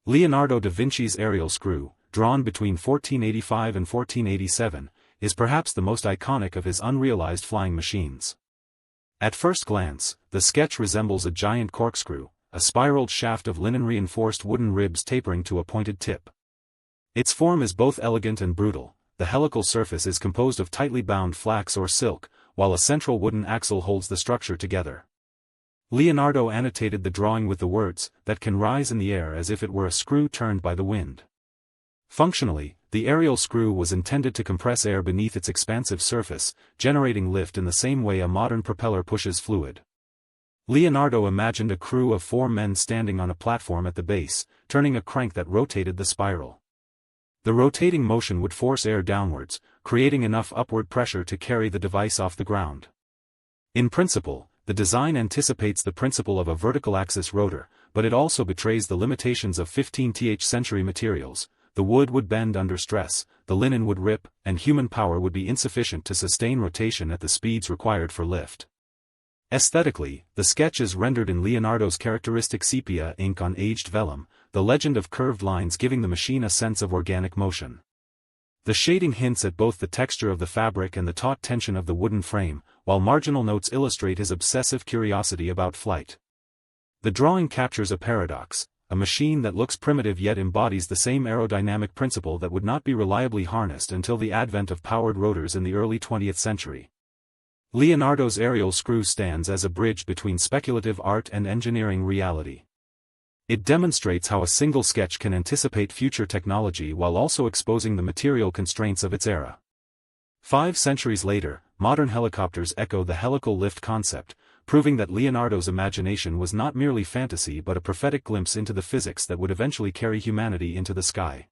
Leonardo da Vinci's aerial screw, drawn between 1485 and 1487, is perhaps the most iconic of his unrealized flying machines. At first glance, the sketch resembles a giant corkscrew, a spiraled shaft of linen-reinforced wooden ribs tapering to a pointed tip. Its form is both elegant and brutal. The helical surface is composed of tightly bound flax or silk, while a central wooden axle holds the structure together. Leonardo annotated the drawing with the words, "that can rise in the air as if it were a screw turned by the wind." Functionally, the aerial screw was intended to compress air beneath its expansive surface, generating lift in the same way a modern propeller pushes fluid. Leonardo imagined a crew of 4 men standing on a platform at the base, turning a crank that rotated the spiral. The rotating motion would force air downwards, creating enough upward pressure to carry the device off the ground. In principle, the design anticipates the principle of a vertical axis rotor, but it also betrays the limitations of 15th century materials. The wood would bend under stress, the linen would rip, and human power would be insufficient to sustain rotation at the speeds required for lift. Aesthetically, the sketch is rendered in Leonardo's characteristic sepia ink on aged vellum, the legend of curved lines giving the machine a sense of organic motion. The shading hints at both the texture of the fabric and the taut tension of the wooden frame, while marginal notes illustrate his obsessive curiosity about flight. The drawing captures a paradox: a machine that looks primitive yet embodies the same aerodynamic principle that would not be reliably harnessed until the advent of powered rotors in the early 20th century. Leonardo's aerial screw stands as a bridge between speculative art and engineering reality. It demonstrates how a single sketch can anticipate future technology while also exposing the material constraints of its era. 5 centuries later, modern helicopters echo the helical lift concept, proving that Leonardo's imagination was not merely fantasy but a prophetic glimpse into the physics that would eventually carry humanity into the sky.